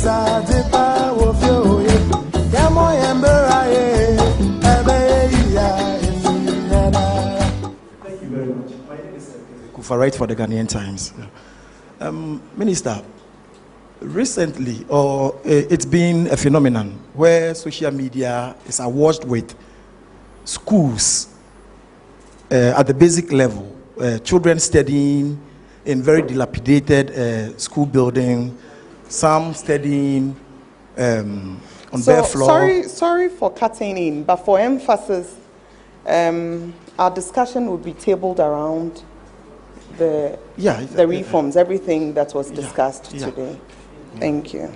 very much. My name is Kufa, right for the Ghanaian Times. Minister, recently, it's been a phenomenon where social media is awash with schools at the basic level, children studying in very dilapidated school building, some studying on bare floor. Sorry for cutting in, but for emphasis, our discussion would be tabled around the reforms, everything that was discussed today. Thank you.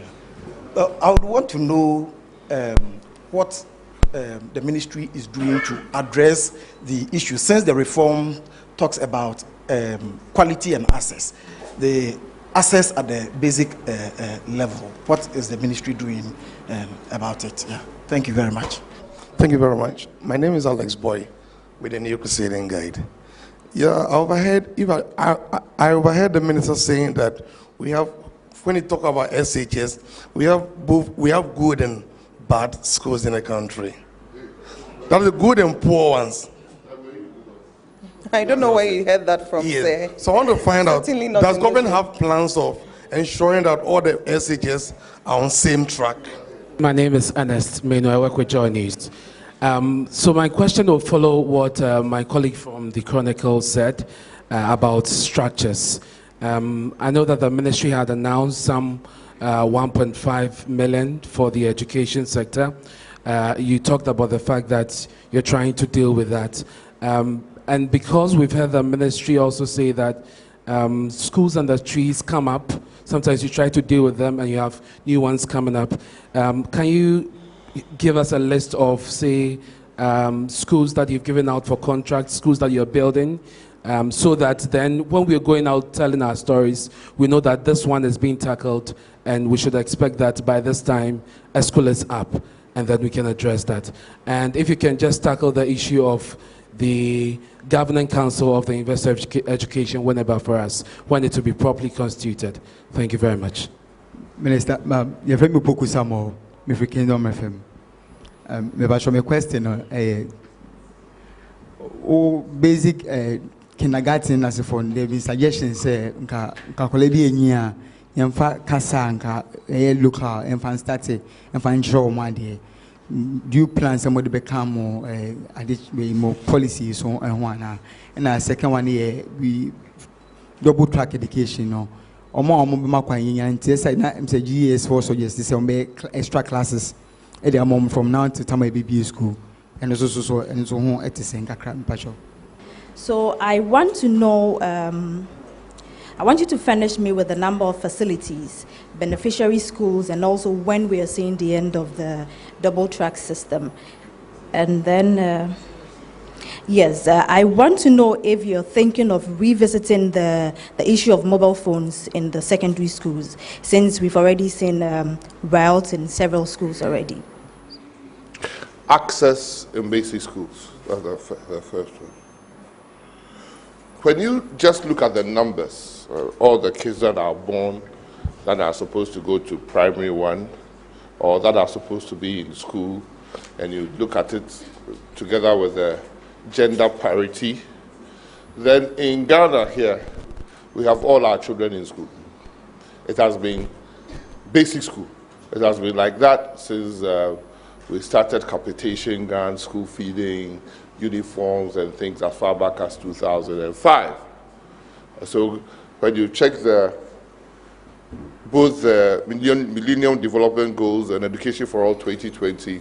I would want to know what the ministry is doing to address the issue, since the reform talks about quality and access. The access at the basic level. What is the ministry doing about it? Yeah. Thank you very much. Thank you very much. My name is Alex Boy with the New Crusading Guide. Yeah, I overheard the minister saying that we have, when he talk about SHS, we have good and bad schools in the country. That is the good and poor ones. I don't know where you heard that from. Yes. So I want to find out, does government have plans of ensuring that all the SHS are on same track? My name is Ernest Meno. I work with Joy News. So my question will follow what my colleague from the Chronicle said about structures. I know that the ministry had announced some 1.5 million for the education sector. You talked about the fact that you're trying to deal with that. And because we've heard the ministry also say that schools under trees come up, sometimes you try to deal with them and you have new ones coming up. Can you give us a list of, say, schools that you've given out for contracts, schools that you're building, so that then when we're going out telling our stories, we know that this one is being tackled and we should expect that by this time a school is up, and then we can address that. And if you can just tackle the issue of the governing council of the University of Education whenever for us, when it will be properly constituted. Thank you very much. Minister, you've heard me poku samo, me free kingdom FM. Me ba show me question o basic kindergarten as for there be suggestions say nka kole bi enyi a yemfa kasa nka local enfan start enfan show mo ade. Do you plan somebody become more policies on one? And the second one here, we double track education. No, or more and say GS for suggest this extra classes at the moment from now to time BB school, and also and so on at the same time. So I want to know. I want you to furnish me with the number of facilities, beneficiary schools, and also when we are seeing the end of the double track system. And then, yes, I want to know if you're thinking of revisiting the issue of mobile phones in the secondary schools, since we've already seen riots in several schools already. Access in basic schools, that's the first one. When you just look at the numbers, all the kids that are born that are supposed to go to primary one or that are supposed to be in school, and you look at it together with the gender parity, then in Ghana here, we have all our children in school. It has been basic school. It has been like that since we started capitation grants, school feeding, uniforms and things as far back as 2005. So when you check both the Millennium Development Goals and Education for All 2020,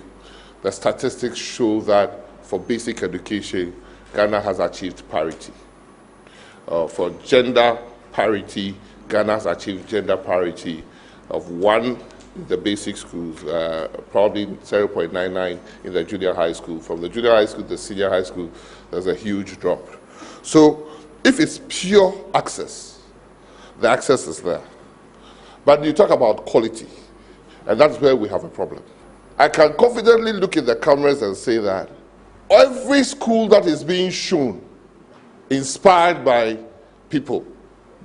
the statistics show that for basic education, Ghana has achieved parity. For gender parity, Ghana has achieved gender parity of 1 in the basic schools, probably 0.99 in the junior high school. From the junior high school to the senior high school, there's a huge drop. So if it's pure access, the access is there. But you talk about quality, and that's where we have a problem. I can confidently look in the cameras and say that every school that is being shown, inspired by people,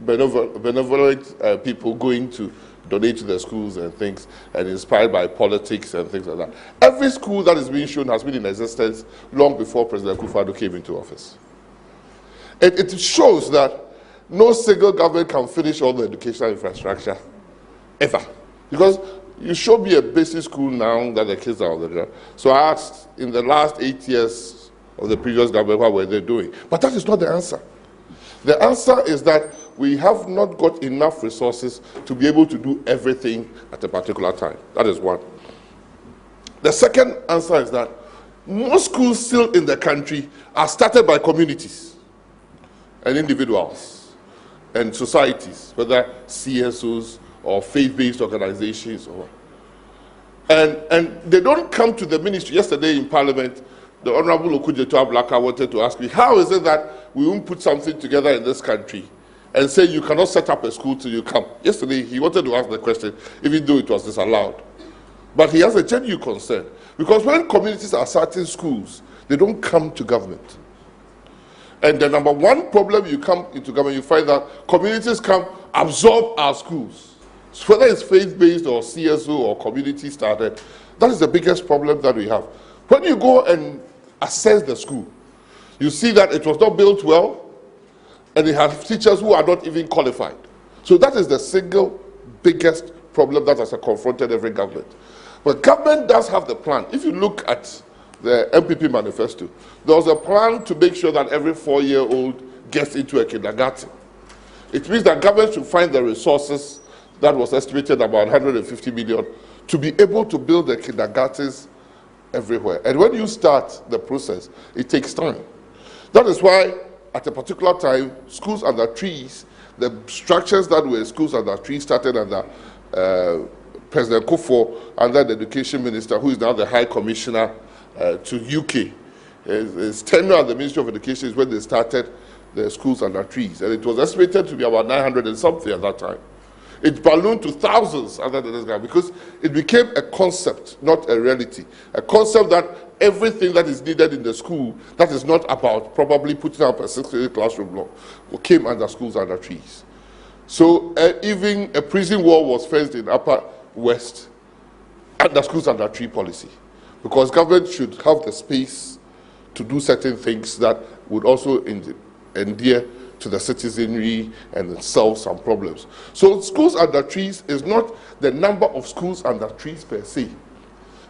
benevolent people going to donate to the schools and things, and inspired by politics and things like that. Every school that is being shown has been in existence long before President Akufo-Addo came into office. It shows that no single government can finish all the educational infrastructure, ever. Because you show me a basic school now that the kids are on the ground. So I asked, in the last 8 years of the previous government, what were they doing? But that is not the answer. The answer is that we have not got enough resources to be able to do everything at a particular time. That is one. The second answer is that most schools still in the country are started by communities and individuals and societies, whether CSOs or faith-based organizations. And they don't come to the ministry. Yesterday in Parliament, the Honorable Okujeto Ablaka wanted to ask me, how is it that we won't put something together in this country and say you cannot set up a school till you come? Yesterday, he wanted to ask the question, even though it was disallowed. But he has a genuine concern. Because when communities are starting schools, they don't come to government. And the number one problem you come into government, you find that communities come absorb our schools. So whether it's faith-based or CSO or community started, that is the biggest problem that we have. When you go and assess the school, you see that it was not built well, and it has teachers who are not even qualified. So that is the single biggest problem that has confronted every government. But government does have the plan. If you look at the MPP manifesto, there was a plan to make sure that every 4-year-old gets into a kindergarten. It means that government should find the resources that was estimated about 150 million to be able to build the kindergartens everywhere. And when you start the process, it takes time. That is why at a particular time, schools under trees, the structures that were schools under trees started under President Kufuor, under the education minister, who is now the High Commissioner to UK. His tenure at the Ministry of Education is when they started the schools under trees. And it was estimated to be about 900 and something at that time. It ballooned to thousands under the next guy because it became a concept, not a reality. A concept that everything that is needed in the school, that is not about probably putting up a 6-grade classroom block, came under schools under trees. So even a prison wall was fenced in Upper West under schools under tree policy, because government should have the space to do certain things that would also endear to the citizenry and solve some problems. So schools under trees is not the number of schools under trees per se,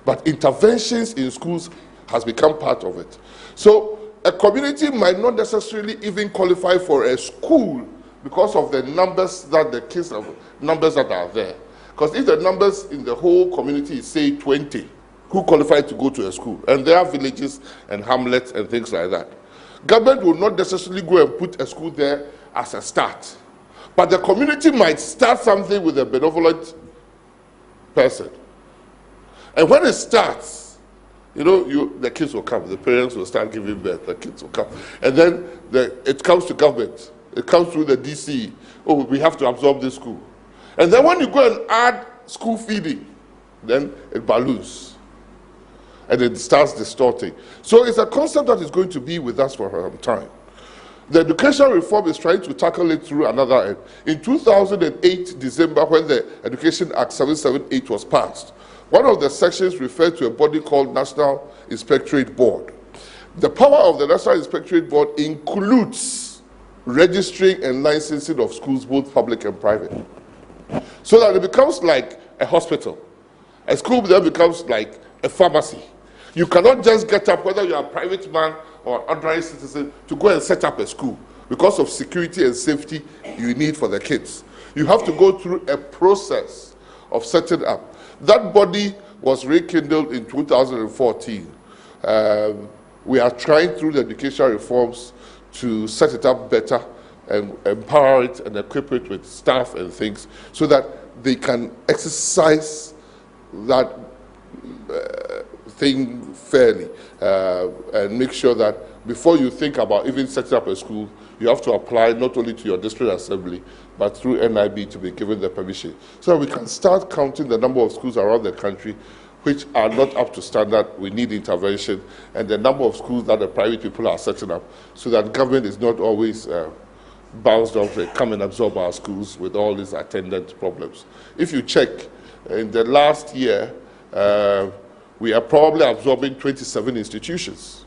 but interventions in schools has become part of it. So a community might not necessarily even qualify for a school because of the numbers that the kids have, numbers that are there. Because if the numbers in the whole community is, say, 20, who qualify to go to a school, and there are villages and hamlets and things like that, government will not necessarily go and put a school there as a start. But the community might start something with a benevolent person. And when it starts, you know, the kids will come, the parents will start giving birth, the kids will come. And then it comes to government. It comes through the DC. Oh, we have to absorb this school. And then when you go and add school feeding, then it balloons. And it starts distorting. So it's a concept that is going to be with us for some time. The education reform is trying to tackle it through another end. In 2008, December, when the Education Act 778 was passed, one of the sections referred to a body called National Inspectorate Board. The power of the National Inspectorate Board includes registering and licensing of schools, both public and private. So that it becomes like a hospital. A school then becomes like a pharmacy. You cannot just get up, whether you are a private man or an ordinary citizen, to go and set up a school because of security and safety you need for the kids. You have to go through a process of setting up. That body was rekindled in 2014. We are trying through the education reforms to set it up better and empower it and equip it with staff and things so that they can exercise that thing fairly and make sure that before you think about even setting up a school, you have to apply not only to your district assembly, but through NIB to be given the permission. So that we can start counting the number of schools around the country which are not up to standard, we need intervention, and the number of schools that the private people are setting up, so that government is not always bounced off and come and absorb our schools with all these attendant problems. If you check, in the last year, we are probably absorbing 27 institutions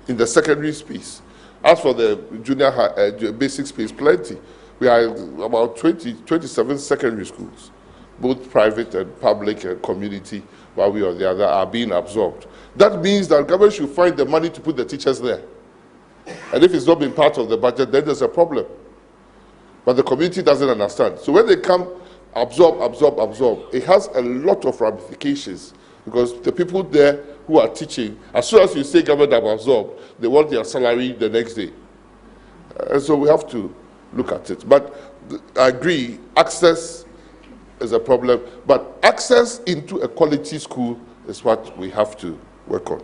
in the secondary space. As for the junior basic space, plenty. We are about 27 secondary schools, both private and public and community, while we on the other are being absorbed. That means that government should find the money to put the teachers there. And if it's not been part of the budget, then there's a problem. But the community doesn't understand. So when they come, absorb, it has a lot of ramifications, because the people there who are teaching, as soon as you say government have absorbed, they want their salary the next day. And so we have to look at it. But I agree, access is a problem, but access into a quality school is what we have to work on.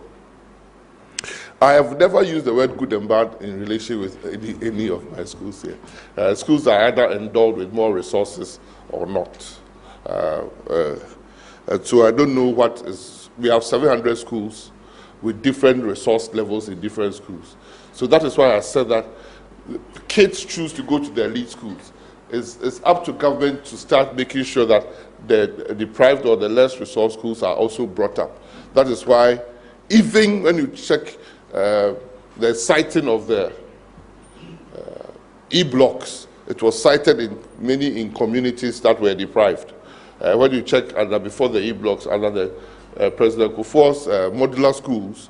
I have never used the word good and bad in relation with any of my schools here. Schools are either endowed with more resources or not. And so I don't know what is, we have 700 schools with different resource levels in different schools. So that is why I said that kids choose to go to the elite schools. It's up to government to start making sure that the deprived or the less resource schools are also brought up. That is why even when you check the citing of the E-blocks, it was cited in many communities that were deprived. When you check before the E-blocks, under the President Kufuor's modular schools,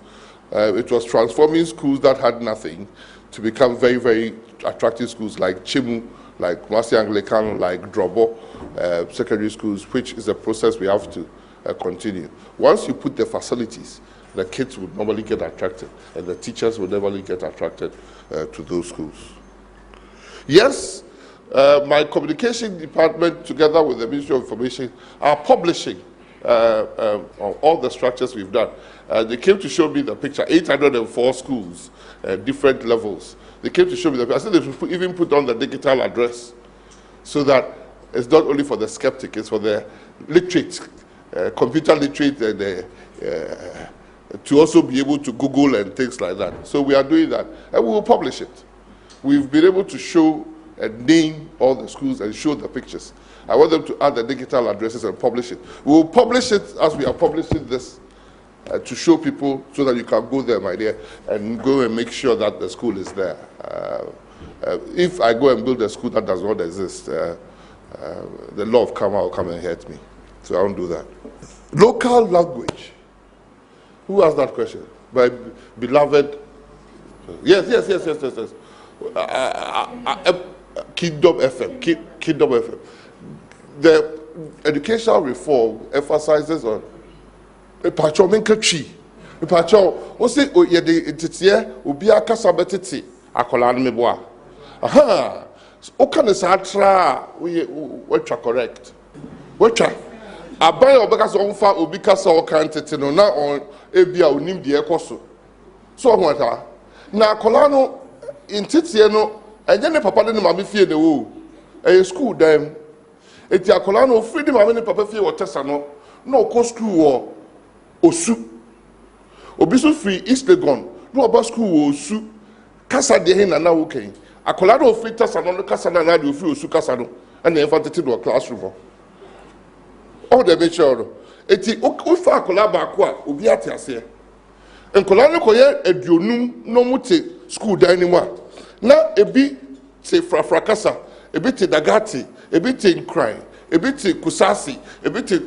it was transforming schools that had nothing to become very, very attractive schools like Chimu, like Kumasi Anglican, like Drobo secondary schools, which is a process we have to continue. Once you put the facilities, the kids would normally get attracted, and the teachers would normally get attracted to those schools. Yes, my communication department, together with the Ministry of Information, are publishing all the structures we've done. They came to show me the picture, 804 schools, different levels. They came to show me the picture. I said they should even put on the digital address, so that it's not only for the skeptic, it's for the literate, computer literate, and to also be able to Google and things like that. So we are doing that, and we will publish it. We've been able to show and name all the schools and show the pictures. I want them to add the digital addresses and publish it. We will publish it as we are publishing this to show people, so that you can go there, my dear, and go and make sure that the school is there. If I go and build a school that does not exist, the law of karma will come and hurt me. So I won't do that. Local language. Who asked that question? My beloved. Yes. Kingdom FM. Kingdom FM. The educational reform emphasizes on Pacho Minkatri. Pacho, what's it? Oh, yeah, it's here. Ubia Casabetiti. Akolan Meboa. Aha. Okay, Satra. We're correct. We're aban obeka so onfa obi kasa o kan tete no na on ebia onim de ekoso so ohwata na akola no intete no enye ne papa de ne mama fie ne wo e school dem eti akola no free de mama ne papa fie wo tesa no na o school wo osu obi so free East Legon no oba school wo osu kasa de he na wo kan akola no free tesa no kasa na de free osu kasa no na e fa tete do classroom. All the mature. Eti ufa akola baako a obi ate ase. Nkola no koye aduonum no mute school dan ni mu a. Na ebi te frafrakasa, ebi te dagati, ebi te nkran, ebi te kusasi, ebi te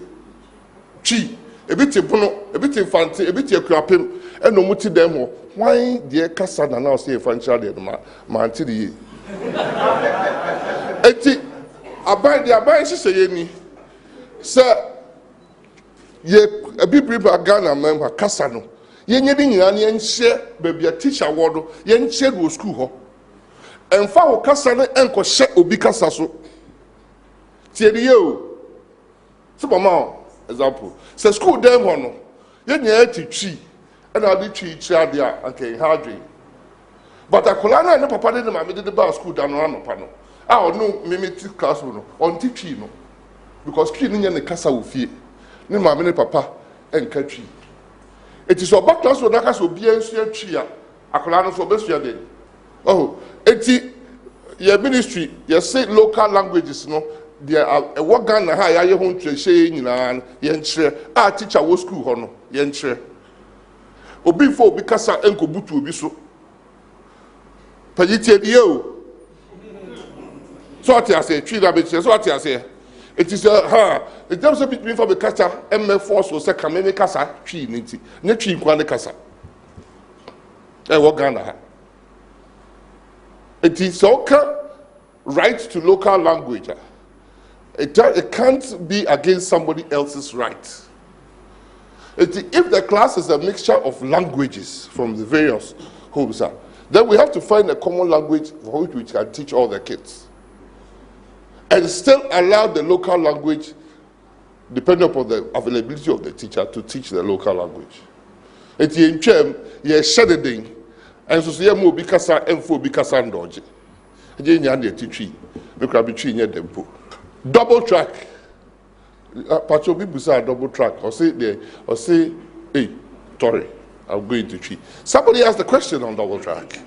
chi, ebi te bono, ebi te infante, ebi te akurapem, eno mute dem ho. Why de kasa na na say financial de ma anti de. Eti abai sise ni. Sir, ye a bibri Ghana member Casano. Ye nyedi nyani share baby a teacher ward, yen share wo school ho. And fa Casano enko share obi kasaso. Tiedi yo. Superman example. Say school dem ho no. Ye nya teachi. And I did teach there okay hardly. But akola na ne papa de ma me de ba school dan no pa no. Ah no me class no. On teach no. Because tree no ne kasa wo fie ne maame ne papa enka tree eti so back class wo na kasa obi ensu atwi a akola no so obesua de oh eti your ministry, you say local languages, no. There are a work gun na ha ya hon treche nyina yenchre a teacher wo school ho no yenchre obi fo obi kasa enkobutu obi so pajitie die o so ati ase twi da be so ati ase it is it does a bit for the kasa em force so say kan me kasa twi ni ti ne twi kwa ne kasa e work gun na ha it is okay right to local language. It can't be against somebody else's right. If the class is a mixture of languages from the various homes, then we have to find a common language for which we can teach all the kids. And still allow the local language, depending upon the availability of the teacher, to teach the local language. It's in term, yes, shading, and so say, mo bikasa, enfo bikasa ndoje. Again, you are teaching, we can be treating them. Double track. Pacho people say double track. Or say, hey, Tory, I'm going to treat. Somebody asked a question on double track.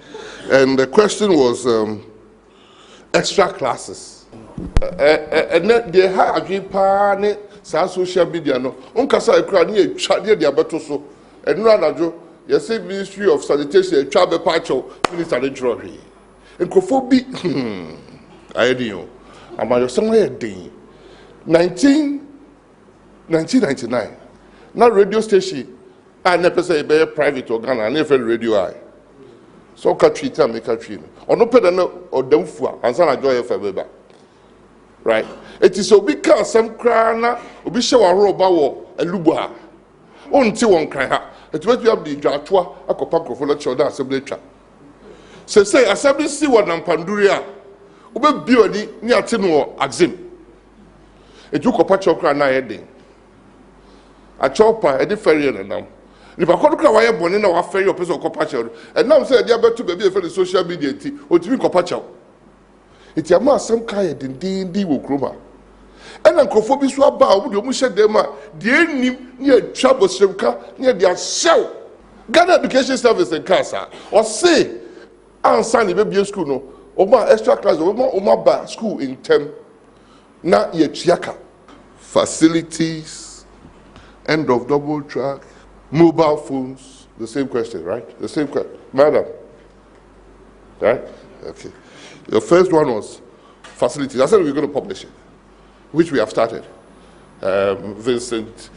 And the question was extra classes. And they have a pan social media. No, unkasa ekra ni etwa de abeto so. Enu anajo, you say Ministry of Sanitation etwa be pacho minister de drory. Enkofo bi I know. I'm at somewhere day 1999. Now radio station, I never say be private organ, I never radio I. So country time make country. Or no pay or dem fua, and some enjoy for right. It is so big car some crana, obi show a roba wo eluba. Until one cry ha. It was you have the jatwa, a copaco for the children assembly trap. So say assembly see what Nampanduria. Ube bioni ni atinu axim. Eju kopa chokra na heading. A chopa edi ferry na nam. Ni ba kodu kra waye boni na wa ferry opeso kopa chokra. And now say dia betu baby e for the social media ti. Otimi kopa chokra. Iti ama asem kai din wo kroma. Ena nkofo bi so aba obu de omu hye dem a de enim ni atwa bosremka ni de ahyew. Ghana Education Service in Kasa or say ansa ni baby school no. Oma extra class, oma ba school in term na yechiaka. Facilities, end of double track, mobile phones, the same question, right? The same question. Madam, right? Okay. Your first one was facilities. I said we were going to publish it, which we have started. Vincent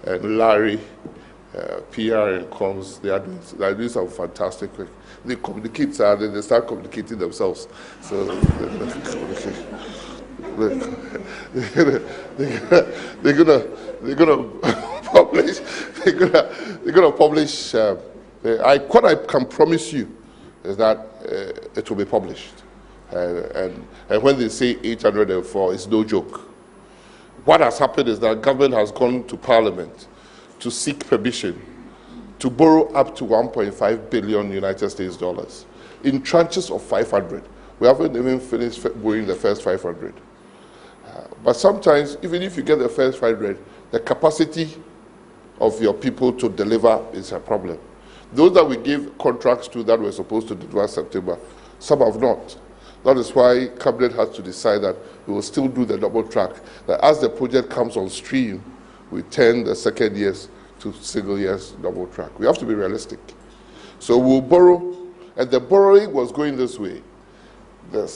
and Larry, PR and comms, they are doing some fantastic work. They communicate, they start communicating themselves. So they're gonna publish. They're gonna publish. What I can promise you is that it will be published. And when they say 804, it's no joke. What has happened is that government has gone to Parliament to seek permission to borrow up to 1.5 billion United States dollars in tranches of 500. We haven't even finished borrowing the first 500. But sometimes, even if you get the first 500, the capacity of your people to deliver is a problem. Those that we gave contracts to that were supposed to deliver September, some have not. That is why Cabinet has to decide that we will still do the double track. That as the project comes on stream, we turn the second years to single years double track. We have to be realistic. So we'll borrow, and the borrowing was going this way. The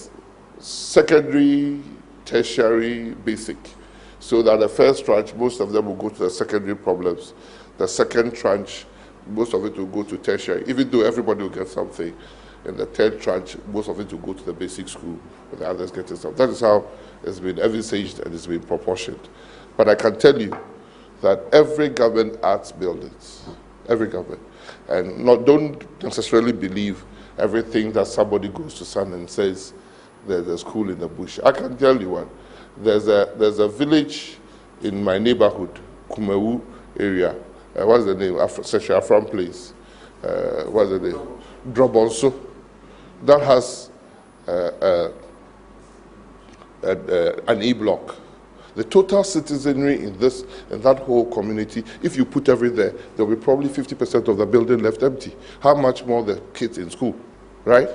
secondary, tertiary, basic. So that the first tranche, most of them will go to the secondary problems. The second tranche, most of it will go to tertiary, even though everybody will get something. In the third tranche, most of it will go to the basic school, with the others getting something. That is how it's been envisaged and it's been proportioned. But I can tell you that every government adds buildings, every government. And don't necessarily believe everything that somebody goes to Sun and says there's a school in the bush. I can tell you one. There's a village in my neighborhood, Kumewu area. What's the name? Session Afram Place. What's the name? Drobonso. That has an E block. The total citizenry in that whole community, if you put everything there, there'll be probably 50% of the building left empty. How much more the kids in school, right?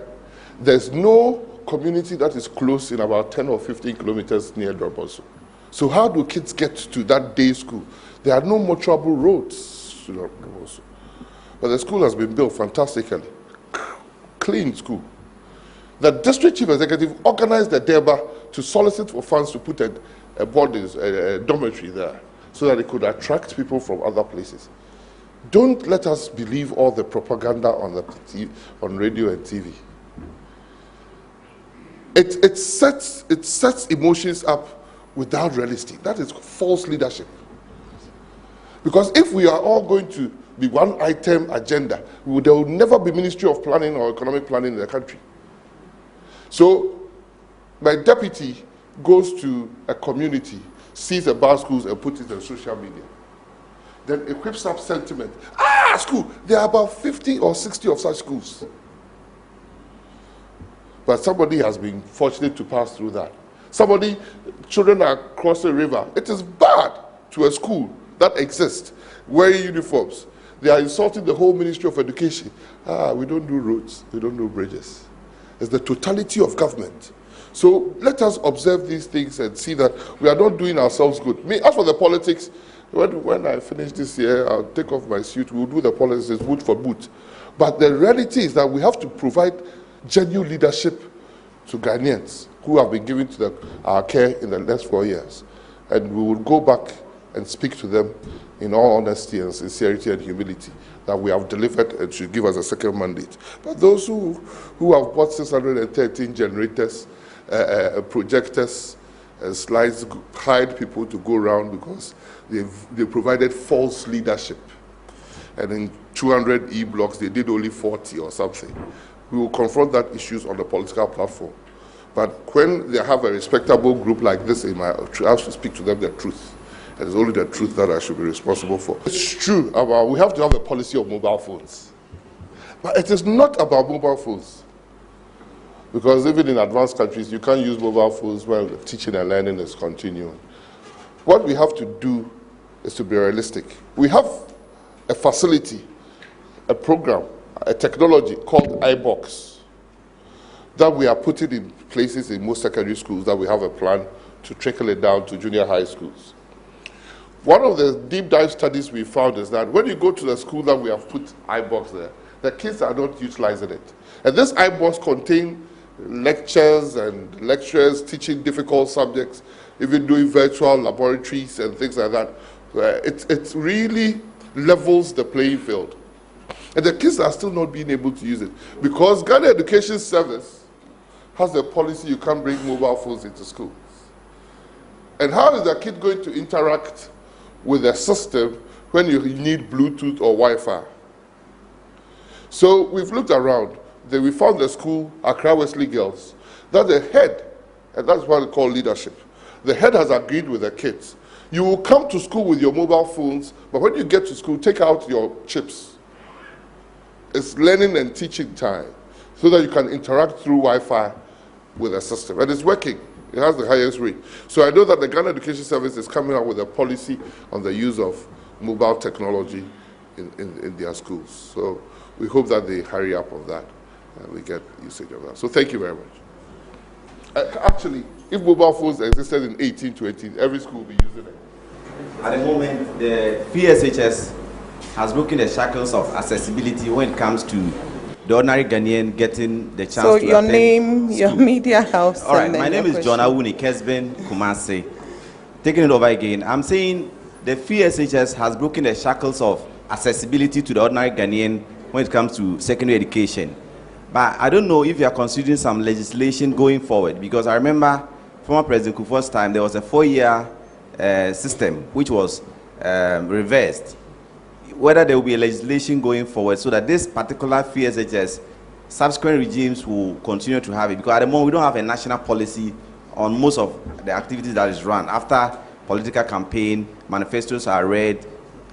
There's no community that is close in about 10 or 15 kilometers near Droboso. So how do kids get to that day school? There are no more trouble roads to Droboso. But the school has been built fantastically. Clean school. The district chief executive organized the DERBA to solicit for funds to put a dormitory there so that it could attract people from other places. Don't let us believe all the propaganda on radio and TV. It sets emotions up without realistic. That is false leadership. Because if we are all going to be one item agenda, there will never be Ministry of Planning or Economic Planning in the country. So my deputy goes to a community, sees about schools and puts it on social media. Then it whips up sentiment. School, there are about 50 or 60 of such schools. But somebody has been fortunate to pass through that. Children are crossing a river. It is bad to a school that exists, wearing uniforms. They are insulting the whole Ministry of Education. We don't do roads, we don't do bridges. It's the totality of government. So let us observe these things and see that we are not doing ourselves good. As for the politics, when I finish this year, I'll take off my suit, we'll do the politics boot for boot. But the reality is that we have to provide genuine leadership to Ghanaians who have been given to our care in the last 4 years. And we will go back and speak to them in all honesty and sincerity and humility that we have delivered and should give us a second mandate. But those who have bought 613 generators, projectors, and slides, hired people to go around because they provided false leadership. And in 200 E-blocks, they did only 40 or something. We will confront that issues on the political platform. But when they have a respectable group like this, I have to speak to them the truth. And it's only the truth that I should be responsible for. It's true about we have to have a policy of mobile phones. But it is not about mobile phones. Because even in advanced countries, you can't use mobile phones while teaching and learning is continuing. What we have to do is to be realistic. We have a facility, a program, a technology called iBox that we are putting in places in most secondary schools that we have a plan to trickle it down to junior high schools. One of the deep dive studies we found is that when you go to the school that we have put iBox there, the kids are not utilizing it. And this iBox contains lectures and lecturers teaching difficult subjects, even doing virtual laboratories and things like that. It really levels the playing field. And the kids are still not being able to use it because Ghana Education Service has a policy you can't bring mobile phones into schools. And how is the kid going to interact with the system when you need Bluetooth or Wi-Fi? So we've looked around. We found the school, Accra Wesley Girls, that the head, and that's what we call leadership, the head has agreed with the kids. You will come to school with your mobile phones, but when you get to school, take out your chips. It's learning and teaching time so that you can interact through Wi-Fi with the system. And it's working. It has the highest rate. So I know that the Ghana Education Service is coming out with a policy on the use of mobile technology in their schools. So we hope that they hurry up on that and we get usage of that. So thank you very much. Actually, if mobile phones existed in 18 to 18, every school will be using it. At the moment, the PSHS has broken the shackles of accessibility when it comes to the ordinary Ghanaian getting the chance to attend. So your name, your media house. All right, my name is John Awuni Kesben Kumase. Taking it over again, I'm saying the PSHS has broken the shackles of accessibility to the ordinary Ghanaian when it comes to secondary education. But I don't know if you are considering some legislation going forward, because I remember former President Kufuor's time, there was a 4-year system which was reversed. Whether there will be a legislation going forward so that this particular PSHS, subsequent regimes will continue to have it. Because at the moment, we don't have a national policy on most of the activities that is run. After political campaign, manifestos are read,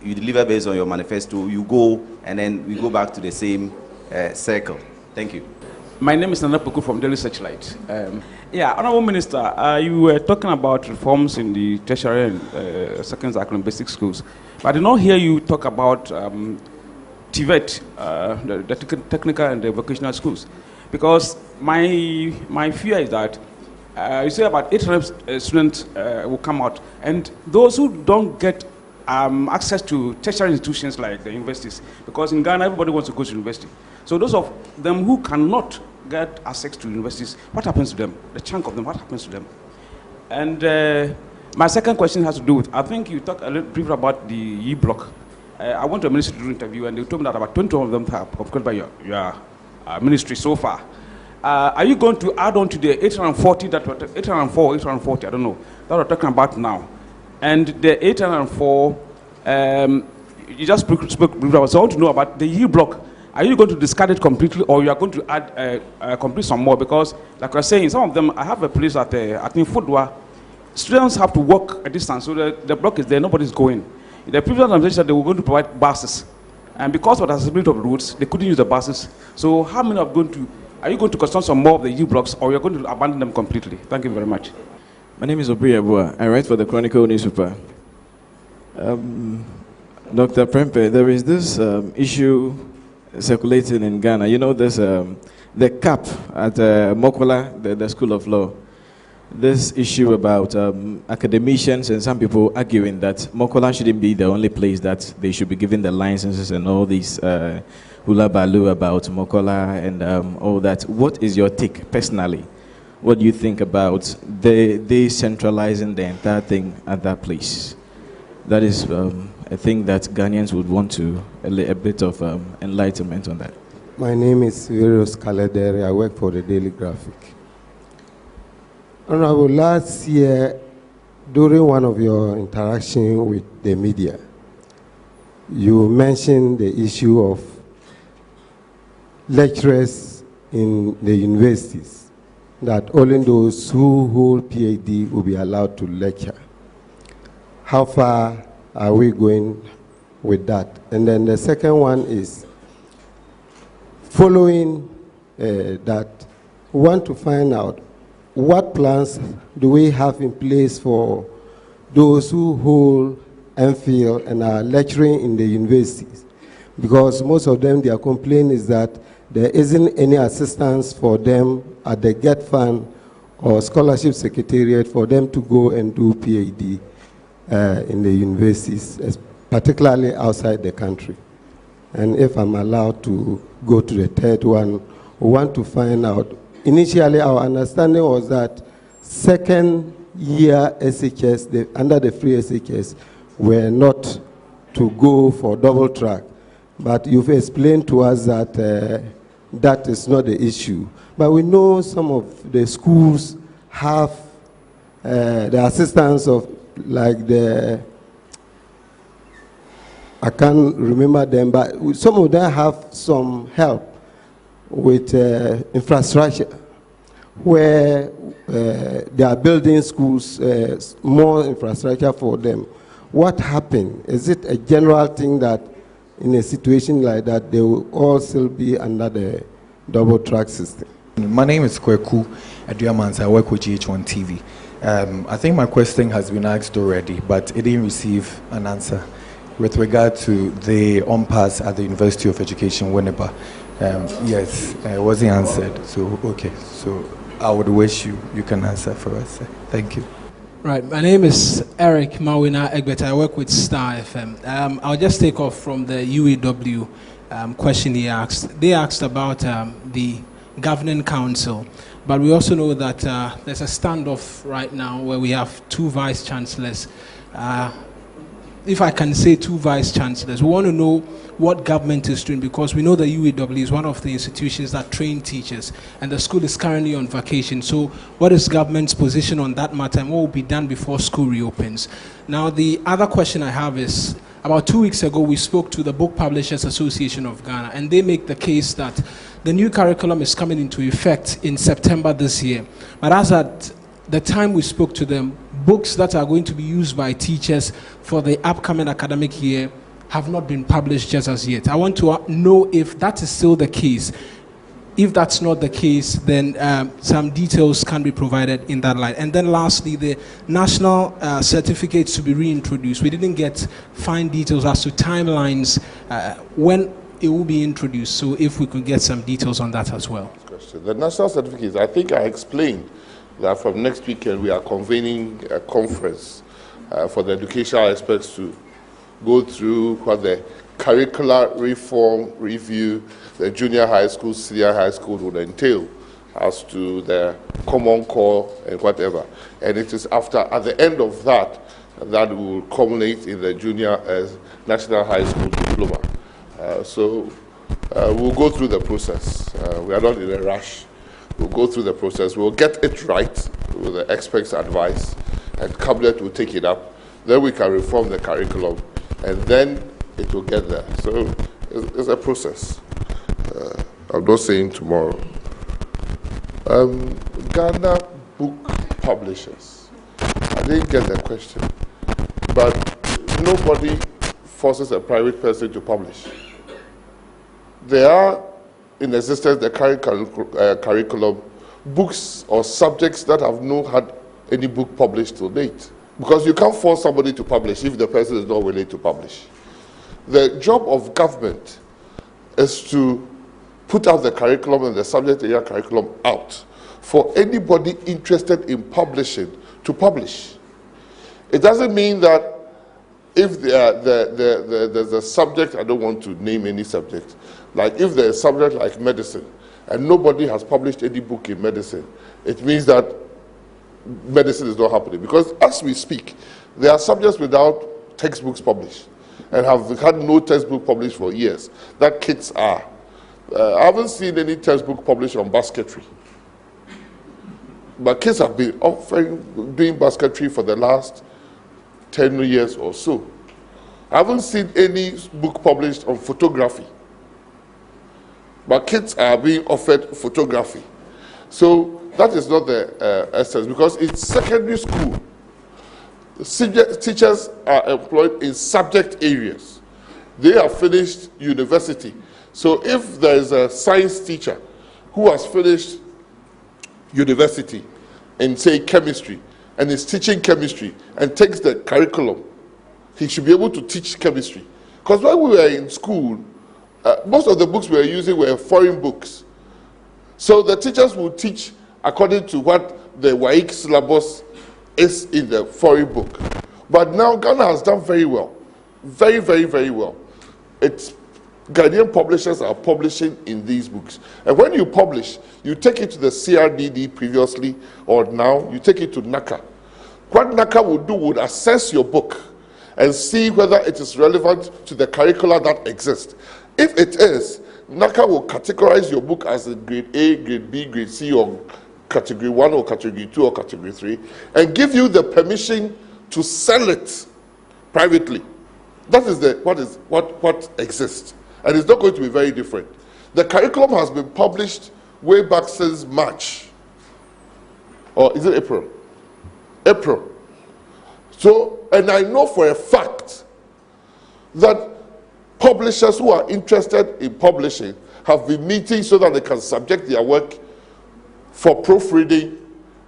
you deliver based on your manifesto, you go, and then we go back to the same circle. Thank you. My name is Nana Puku from Daily Searchlight. Honorable Minister, you were talking about reforms in the tertiary and secondary and basic schools, but I did not hear you talk about TVET, the technical and the vocational schools, because my fear is that you say about 800 students will come out, and those who don't get access to tertiary institutions like the universities, because in Ghana everybody wants to go to university. So those of them who cannot get access to universities, what happens to them? The chunk of them, what happens to them? And my second question has to do with, I think you talked a little briefly about the E-block. I went to a ministry to do an interview, and they told me that about 20 of them have completed by your ministry so far. Are you going to add on to the 840 that were 804, 840, I don't know, that we're talking about now? And the 804, you just spoke briefly about, so I want to know about the E-block. Are you going to discard it completely, or you are going to add complete some more? Because, like I was saying, some of them, I have a place at in Fudwa, students have to walk a distance, so the block is there, nobody's going. The previous administration said they were going to provide buses, and because of the accessibility of the roads, they couldn't use the buses. So how many are you going to construct some more of the U-blocks, or you're going to abandon them completely? Thank you very much. My name is Obri Abua. I write for the Chronicle newspaper. Dr. Prempe, there is this issue circulating in Ghana. You know, there's the CAP at Mokola, the School of Law. This issue about academicians and some people arguing that Mokola shouldn't be the only place that they should be given the licenses and all these hula baloo about Mokola and all that. What is your take personally? What do you think about they centralizing the entire thing at that place? That is a thing that Ghanaians would want to a bit of enlightenment on that. My name is Viros Kaledere. I work for the Daily Graphic. Honorable, last year, during one of your interactions with the media, you mentioned the issue of lecturers in the universities, that only those who hold PhD will be allowed to lecture. How far are we going with that? And then the second one is, following that, we want to find out what plans do we have in place for those who hold MPhil and are lecturing in the universities? Because most of them, their complaint is that there isn't any assistance for them at the GET Fund or Scholarship Secretariat for them to go and do PhD in the universities, particularly outside the country. And if I'm allowed to go to the third one, we want to find out. Initially, our understanding was that second year SHS, under the free SHS, were not to go for double track. But you've explained to us that that is not the issue. But we know some of the schools have the assistance of, like I can't remember them, but some of them have some help with infrastructure, where they are building schools, more infrastructure for them. What happened? Is it a general thing that in a situation like that, they will all still be under the double track system? My name is Kweku Aduamans. I work with GH1 TV. I think my question has been asked already, but it didn't receive an answer with regard to the on-pass at the University of Education, Winneba. Yes, it wasn't answered. So, okay. So I would wish you can answer for us. Thank you. Right. My name is Eric Mawina Egbert. I work with Star FM. I'll just take off from the UEW question he asked. They asked about the governing council, but we also know that there's a standoff right now where we have two vice chancellors. If I can say two vice chancellors, we want to know what government is doing, because we know the UEW is one of the institutions that train teachers, and the school is currently on vacation. So what is government's position on that matter, and what will be done before school reopens? Now, the other question I have is, about 2 weeks ago, we spoke to the Book Publishers Association of Ghana, and they make the case that the new curriculum is coming into effect in September this year. But as at the time we spoke to them, books that are going to be used by teachers for the upcoming academic year have not been published just as yet. I want to know if that is still the case. if that's not the case, then some details can be provided in that light. And then lastly, the national certificates to be reintroduced. We didn't get fine details as to timelines when it will be introduced. So if we could get some details on that as well. The national certificates, I think I explained that from next weekend we are convening a conference for the educational experts to go through what the curricular reform review, the junior high school, senior high school would entail as to the common core and whatever. And it is at the end of that, that will culminate in the junior national high school diploma. So we'll go through the process. We are not in a rush. We'll go through the process. We'll get it right with the experts' advice, and Cabinet will take it up. Then we can reform the curriculum, and then it will get there. So it's a process. I'm not saying tomorrow. Ghana book publishers. I didn't get the question, but nobody forces a private person to publish. There are in existence the curriculum books or subjects that have not had any book published till date. Because you can't force somebody to publish if the person is not willing to publish. The job of government is to put out the curriculum and the subject area curriculum out for anybody interested in publishing to publish. It doesn't mean that if there's a subject, I don't want to name any subject, like if there's a subject like medicine and nobody has published any book in medicine, it means that medicine is not happening. Because as we speak, there are subjects without textbooks published and have had no textbook published for years. That kids are. I haven't seen any textbook published on basketry. But kids have been doing basketry for the last 10 years or so. I haven't seen any book published on photography. But kids are being offered photography. So that is not the essence, because in secondary school, teachers are employed in subject areas. They have finished university. So if there is a science teacher who has finished university in, say, chemistry, and is teaching chemistry and takes the curriculum, he should be able to teach chemistry. Because when we were in school, most of the books we were using were foreign books. So the teachers will teach according to what the WAEC syllabus is in the foreign book. But now Ghana has done very well. Very, very, very well. Ghanaian publishers are publishing in these books. And when you publish, you take it to the CRDD previously, or now, you take it to NACA. What NACA would do would assess your book and see whether it is relevant to the curricula that exist. If it is, NACA will categorize your book as a grade A, grade B, grade C, or category 1 or category 2 or category 3, and give you the permission to sell it privately. That is what exists. And it's not going to be very different. The curriculum has been published way back since March. Or is it April? April. So, and I know for a fact that publishers who are interested in publishing have been meeting so that they can subject their work for proofreading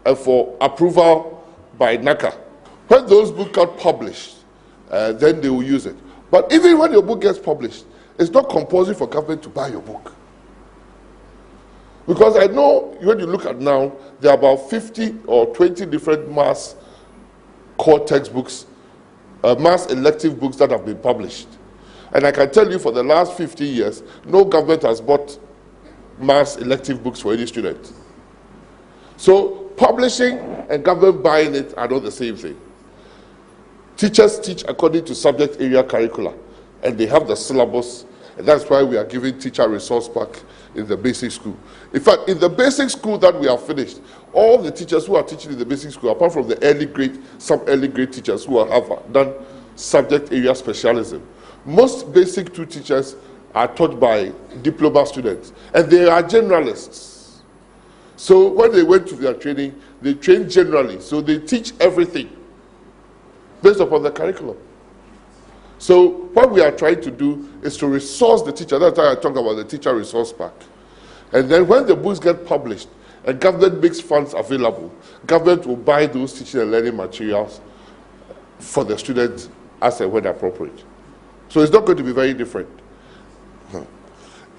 and for approval by NACA. When those books got published, then they will use it. But even when your book gets published, it's not compulsory for government to buy your book. Because I know when you look at now, there are about 50 or 20 different mass core textbooks, mass elective books that have been published. And I can tell you for the last 50 years, no government has bought mass elective books for any student. So publishing and government buying it are not the same thing. Teachers teach according to subject area curricula, and they have the syllabus, and that's why we are giving teacher resource pack in the basic school. In fact, in the basic school that we have finished, all the teachers who are teaching in the basic school, apart from the early grade, some early grade teachers who have done subject area specialism, most basic 2 teachers are taught by diploma students, and they are generalists. So when they went to their training, they train generally, so they teach everything based upon the curriculum. So what we are trying to do is to resource the teacher. That's why I talk about the teacher resource pack. And then when the books get published and government makes funds available, government will buy those teaching and learning materials for the students as and when appropriate. So it's not going to be very different.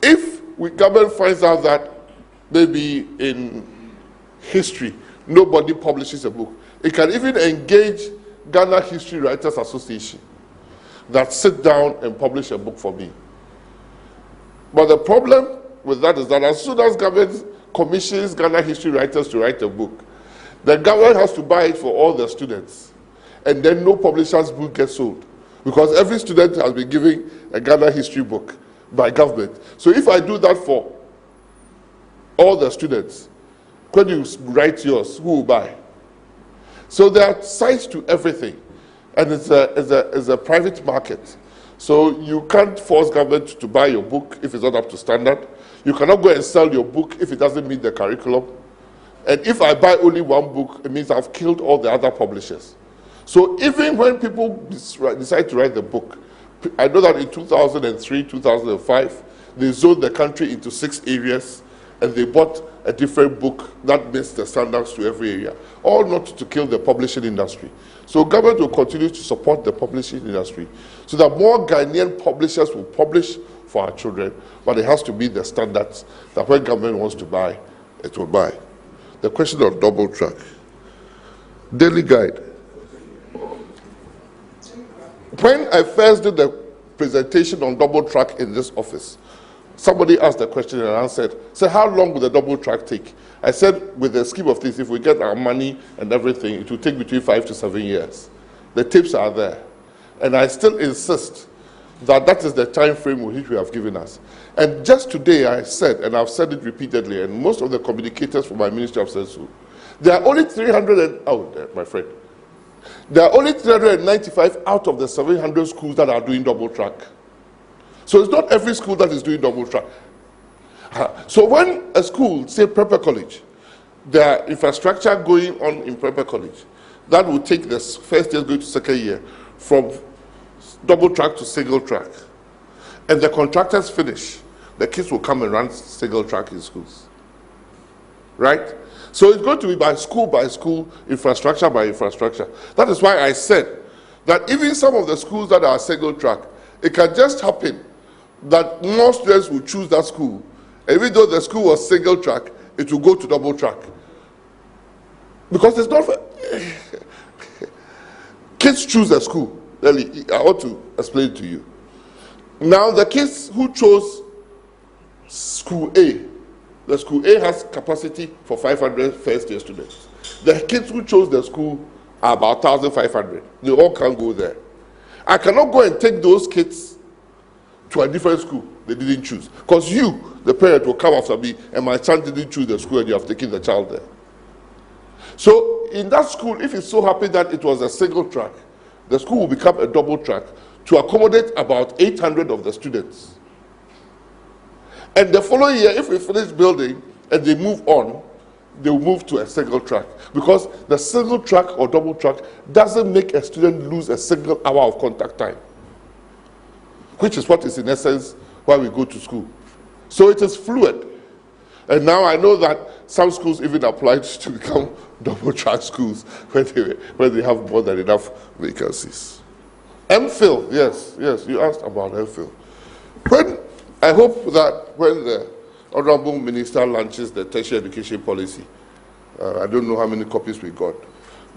If government finds out that maybe in history nobody publishes a book, it can even engage Ghana History Writers Association that sit down and publish a book for me. But the problem with that is that as soon as government commissions Ghana History Writers to write a book, the government has to buy it for all the students, and then no publisher's book gets sold, because every student has been given a Ghana history book by government. So if I do that for all the students, when you write yours, who will buy? So there are sides to everything, and it's a private market. So you can't force government to buy your book if it's not up to standard. You cannot go and sell your book if it doesn't meet the curriculum. And if I buy only one book, it means I've killed all the other publishers. So even when people decide to write the book, I know that in 2003, 2005, they zoned the country into 6 areas, and they bought a different book that meets the standards to every area, all not to kill the publishing industry. So government will continue to support the publishing industry so that more Ghanaian publishers will publish for our children, but it has to meet the standards that when government wants to buy, it will buy. The question of double track. Daily Guide. When I first did the presentation on double track in this office, somebody asked the question and answered, so how long will the double track take? I said, with the scheme of things, if we get our money and everything, it will take between 5 to 7 years. The tips are there. And I still insist that that is the time frame which we have given us. And just today I said, and I've said it repeatedly, and most of the communicators from my Ministry have said so, there are only 300, my friend, there are only 395 out of the 700 schools that are doing double track. So it's not every school that is doing double track. So when a school, say Prepper College, there are infrastructure going on in Prepper College, that will take the first year going to second year from double track to single track. And the contractors finish, the kids will come and run single track in schools. Right? So it's going to be by school, infrastructure by infrastructure. That is why I said that even some of the schools that are single track, it can just happen that more students will choose that school. And even though the school was single track, it will go to double track. Because it's not kids choose a school. Really, I want to explain it to you. Now the kids who chose school A, the school A has capacity for 500 first year students. The kids who chose the school are about 1,500. They all can't go there. I cannot go and take those kids to a different school they didn't choose. Because you, the parent, will come after me and my child didn't choose the school and you have taken the child there. So in that school, if it so happened that it was a single track, the school will become a double track to accommodate about 800 of the students. And the following year, if we finish building and they move on, they will move to a single track. Because the single track or double track doesn't make a student lose a single hour of contact time, which is what is in essence why we go to school. So it is fluid. And now I know that some schools even applied to become double track schools when they have more than enough vacancies. MPhil, yes, you asked about MPhil. I hope that when the Honorable Minister launches the tertiary education policy, I don't know how many copies we got,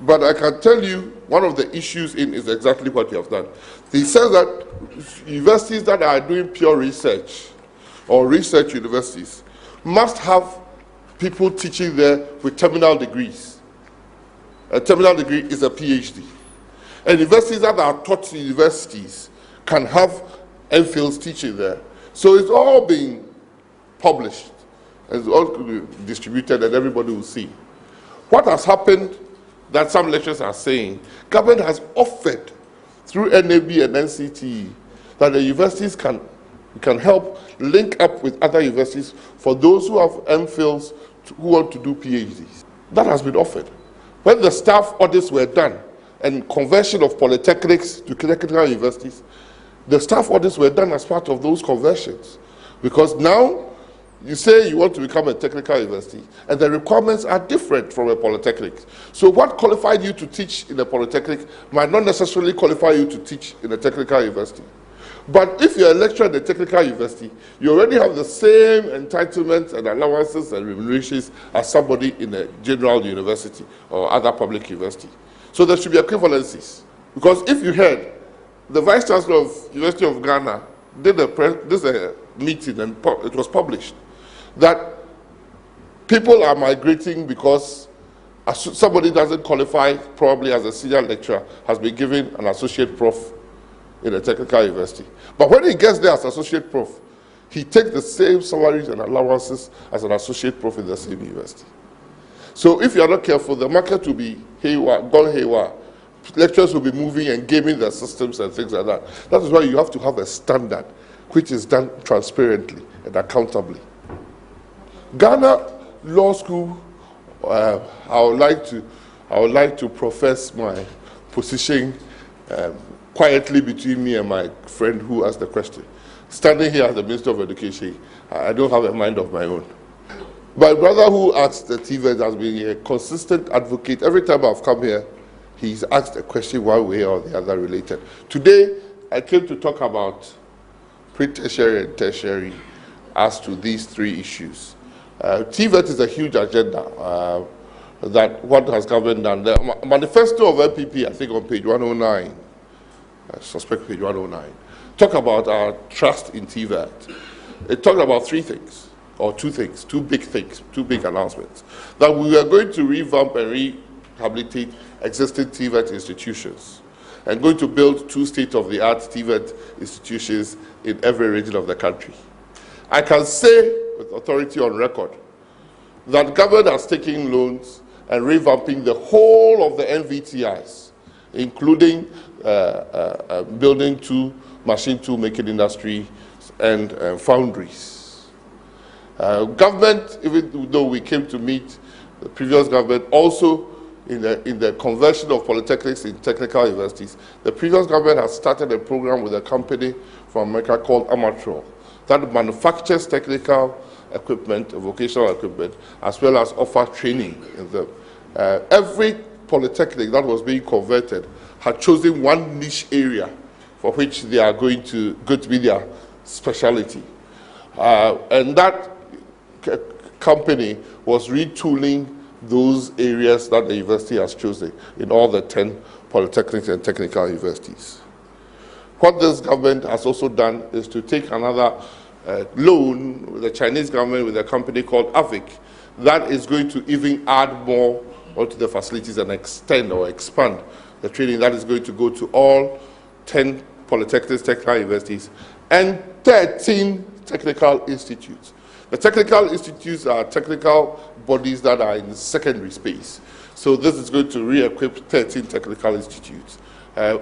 but I can tell you one of the issues in is exactly what you have done. He says that universities that are doing pure research or research universities must have people teaching there with terminal degrees. A terminal degree is a PhD. And universities that are taught universities can have MPhils teaching there. So it's all being published, and it's all distributed, and everybody will see. What has happened that some lecturers are saying, government has offered through NAB and NCTE that the universities can help link up with other universities for those who have MPhils who want to do PhDs. That has been offered. When the staff audits were done and conversion of polytechnics to technical universities, the staff audits were done as part of those conversions. Because now You say you want to become a technical university, and the requirements are different from a polytechnic. So what qualified you to teach in a polytechnic might not necessarily qualify you to teach in a technical university. But if you're a lecturer in a technical university, you already have the same entitlements and allowances and remunerations as somebody in a general university or other public university. So there should be equivalencies. Because if you heard, the Vice Chancellor of University of Ghana did this meeting, and it was published, that people are migrating because somebody doesn't qualify probably as a senior lecturer, has been given an associate prof in a technical university. But when he gets there as associate prof, he takes the same salaries and allowances as an associate prof in the same university. So if you are not careful, the market will be haywire, gone haywire. Lecturers will be moving and gaming their systems and things like that. That is why you have to have a standard which is done transparently and accountably. Ghana Law School, I would like to profess my position quietly between me and my friend who asked the question. Standing here as the Minister of Education, I don't have a mind of my own. My brother who asked the TVET has been a consistent advocate. Every time I've come here, he's asked a question one way or the other related. Today, I came to talk about pre-tertiary and tertiary as to these three issues. TVET is a huge agenda that what has government done. The manifesto of MPP, I think on page 109, I suspect page 109, talk about our trust in TVET. It talked about three things, or two big announcements. That we are going to revamp and rehabilitate existing TVET institutions and going to build 2 state-of-the-art TVET institutions in every region of the country. I can say with authority on record that government has taken loans and revamping the whole of the NVTIs, including building 2 machine tool making industry and foundries. Government, even though we came to meet the previous government, also in the conversion of polytechnics in technical universities, the previous government has started a program with a company from America called Amatrol that manufactures technical equipment, vocational equipment, as well as offer training in them. Every polytechnic that was being converted had chosen one niche area for which they are going to be their specialty. And that company was retooling those areas that the university has chosen in all the 10 polytechnics and technical universities. What this government has also done is to take another loan with the Chinese government with a company called AVIC that is going to even add more onto the facilities and extend or expand the training that is going to go to all 10 polytechnics, technical universities, and 13 technical institutes. The technical institutes are technical bodies that are in the secondary space. So this is going to re-equip 13 technical institutes.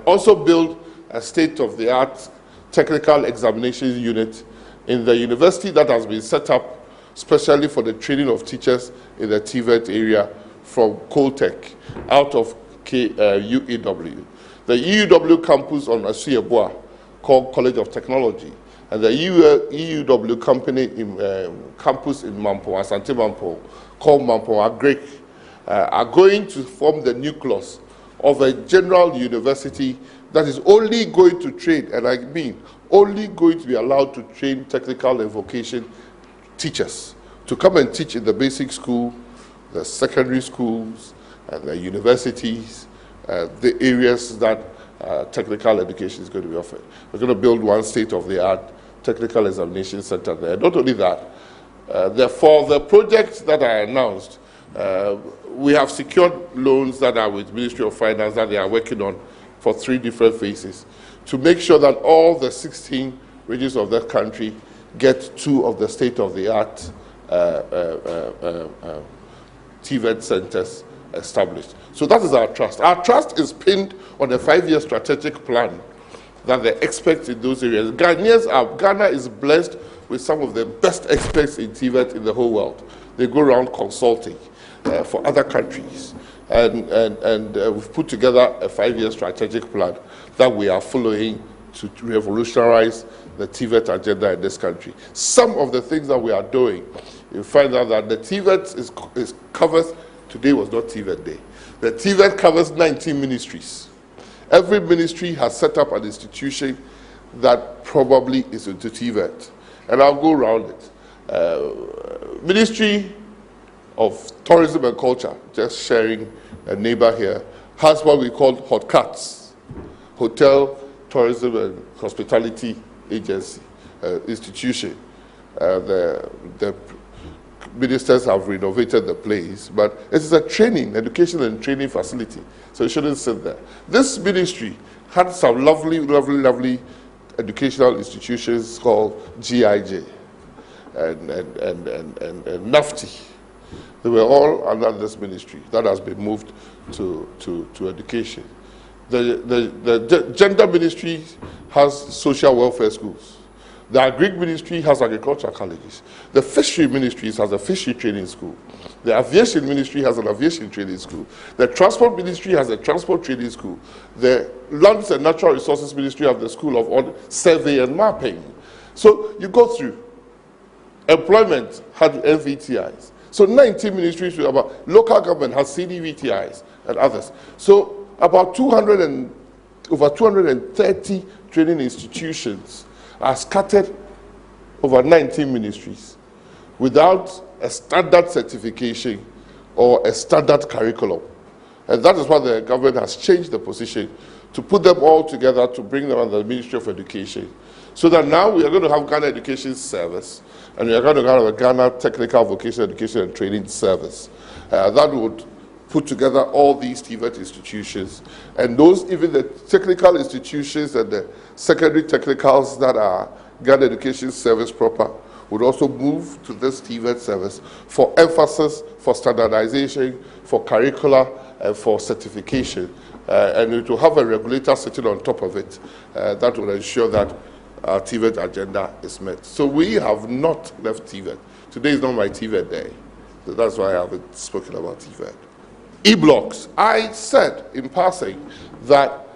Also build a state-of-the-art technical examination unit in the university that has been set up especially for the training of teachers in the TVET area from Coltech out of UEW. The UEW campus on Asuyeboa called College of Technology, and the UEW company in, campus in Mampo, Asante Mampo, called Mampo Agric, are going to form the nucleus of a general university that is only going to train, and I mean only going to be allowed to train technical and vocation teachers to come and teach in the basic school, the secondary schools, and the universities, the areas that technical education is going to be offered. We're going to build one state-of-the-art technical examination center there. Not only that, for the projects that are announced, we have secured loans that are with Ministry of Finance that they are working on for 3 different phases to make sure that all the 16 regions of the country get 2 of the state-of-the-art TVET centers established. So that is our trust. Our trust is pinned on a 5-year strategic plan that they expect in those areas. Ghana is blessed with some of the best experts in TVET in the whole world. They go around consulting for other countries. And we've put together a 5-year strategic plan that we are following to revolutionize the TVET agenda in this country. Some of the things that we are doing, you find out that the TVET is covers, today was not TVET day, the TVET covers 19 ministries. Every ministry has set up an institution that probably is into TVET. And I'll go around it. Ministry of Tourism and Culture, just sharing a neighbor here, has what we call HOTCATS, Hotel, Tourism and Hospitality Agency, institution. The ministers have renovated the place, but it is a education and training facility, so it shouldn't sit there. This ministry had some lovely educational institutions called GIJ and NAFTI. They were all under this ministry. That has been moved to education. The gender ministry has social welfare schools. The agri ministry has agricultural colleges. The fishery ministry has a fishery training school. The aviation ministry has an aviation training school. The transport ministry has a transport training school. The lands and natural resources ministry has the school of survey and mapping. So you go through. Employment had NVTIs. So 19 ministries, about local government has CDVTIs and others. So about over 230 training institutions are scattered over 19 ministries without a standard certification or a standard curriculum. And that is why the government has changed the position to put them all together to bring them under the Ministry of Education. So that now we are going to have Ghana Education Service and we are going to have a Ghana Technical Vocational Education and Training Service. That would put together all these TVET institutions, and those, even the technical institutions and the secondary technicals that are Ghana Education Service proper, would also move to this TVET service for emphasis, for standardization, for curricula, and for certification. And it will have a regulator sitting on top of it that will ensure that our TVET agenda is met. So we have not left TVET. Today is not my TVET day, so that's why I haven't spoken about TVET. E-blocks. I said in passing that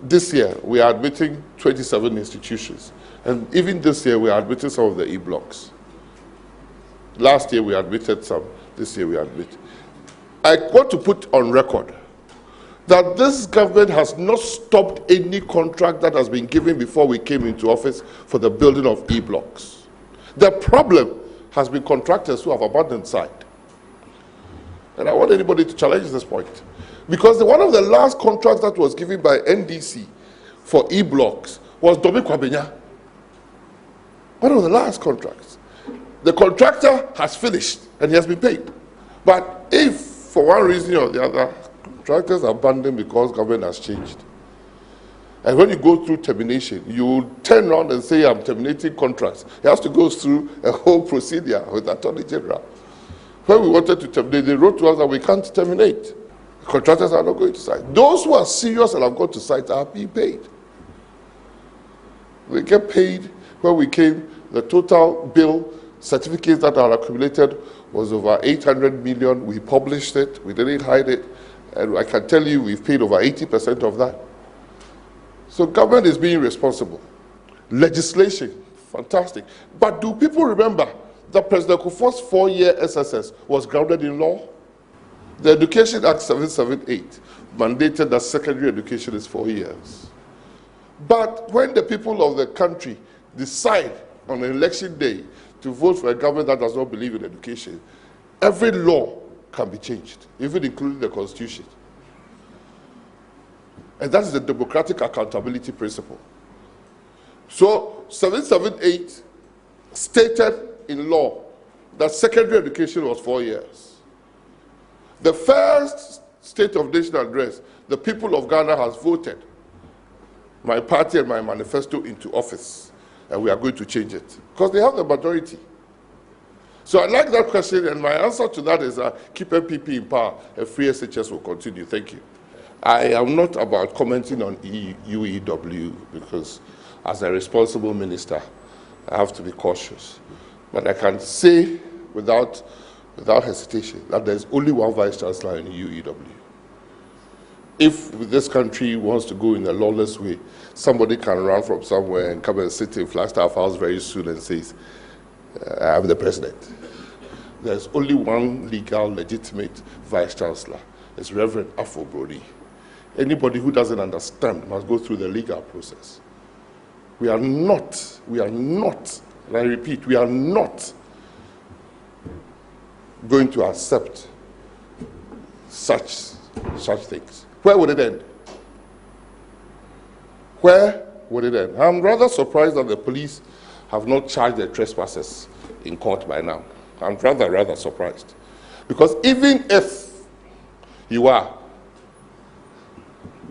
this year we are admitting 27 institutions. And even this year we are admitting some of the e-blocks. Last year we admitted some, this year we admit. I want to put on record that this government has not stopped any contract that has been given before we came into office for the building of e-blocks. The problem has been contractors who have abandoned site. And I want anybody to challenge this point. Because one of the last contracts that was given by NDC for e-blocks was Domi Kwabenya. One of the last contracts. The contractor has finished and he has been paid. But if, for one reason or the other, contractors are abandoned because government has changed, and when you go through termination, you turn around and say, I'm terminating contracts. It has to go through a whole procedure with the Attorney General. When we wanted to terminate, they wrote to us that we can't terminate. Contractors are not going to site. Those who are serious and have gone to site are being paid. We get paid. When we came, the total bill certificates that are accumulated was over 800 million. We published it. We didn't hide it. And I can tell you we've paid over 80% of that. So government is being responsible. Legislation, fantastic. But do people remember that President Kufuor's 4-year SSS was grounded in law? The Education Act 778 mandated that secondary education is 4 years. But when the people of the country decide on an election day to vote for a government that does not believe in education, every law can be changed, even including the Constitution. And that is the democratic accountability principle. So 778 stated in law that secondary education was 4 years. The first State of Nation address, the people of Ghana has voted my party and my manifesto into office, and we are going to change it because they have the majority. So I like that question, and my answer to that is keep MPP in power and free SHS will continue. Thank you. I am not about commenting on UEW because as a responsible minister, I have to be cautious. But I can say without without hesitation that there's only one vice chancellor in UEW. if this country wants to go in a lawless way, somebody can run from somewhere and come and sit in Flagstaff House very soon and says, I'm the president. There's only one legal, legitimate vice chancellor. It's Reverend Afo Brody. Anybody who doesn't understand must go through the legal process. We are not, and I repeat, we are not going to accept such things. Where would it end? Where would it end? I'm rather surprised that the police have not charged the trespassers in court by now. I'm rather surprised. Because even if you are,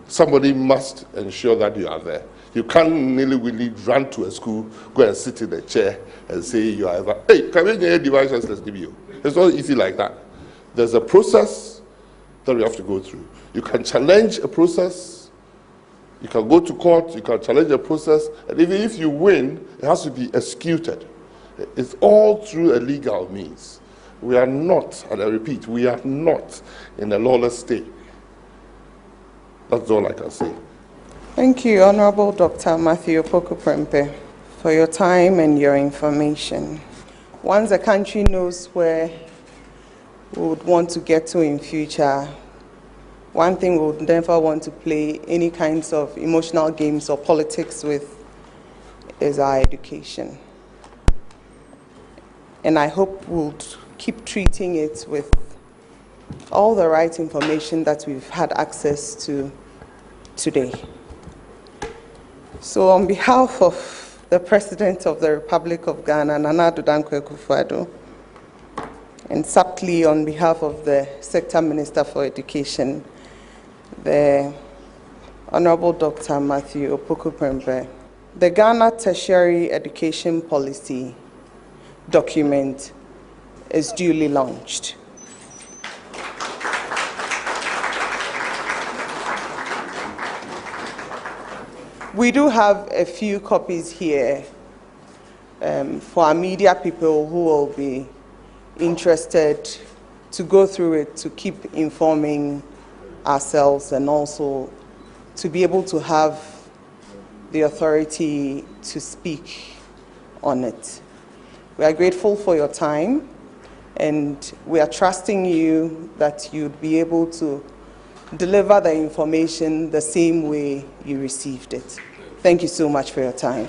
somebody must ensure that you are there. You can't nilly-willy run to a school, go and sit in a chair and say you are ever, hey, can we get a device? Let's give you. It's not easy like that. There's a process that we have to go through. You can challenge a process, you can go to court, you can challenge a process, and even if you win, it has to be executed. It's all through a legal means. We are not, and I repeat, we are not in a lawless state. That's all I can say. Thank you, Honorable Dr. Matthew Opoku Prempeh, for your time and your information. Once the country knows where we would want to get to in future, one thing we would never want to play any kinds of emotional games or politics with is our education. And I hope we'll keep treating it with all the right information that we've had access to today. So on behalf of the President of the Republic of Ghana, Nana Addo Dankwa Akufo-Addo, and subtly on behalf of the Sector Minister for Education, the Honorable Dr. Matthew Opoku Prempeh, the Ghana Tertiary Education Policy document is duly launched. We do have a few copies here for our media people who will be interested to go through it, to keep informing ourselves, and also to be able to have the authority to speak on it. We are grateful for your time, and we are trusting you that you'd be able to deliver the information the same way you received it. Thank you so much for your time.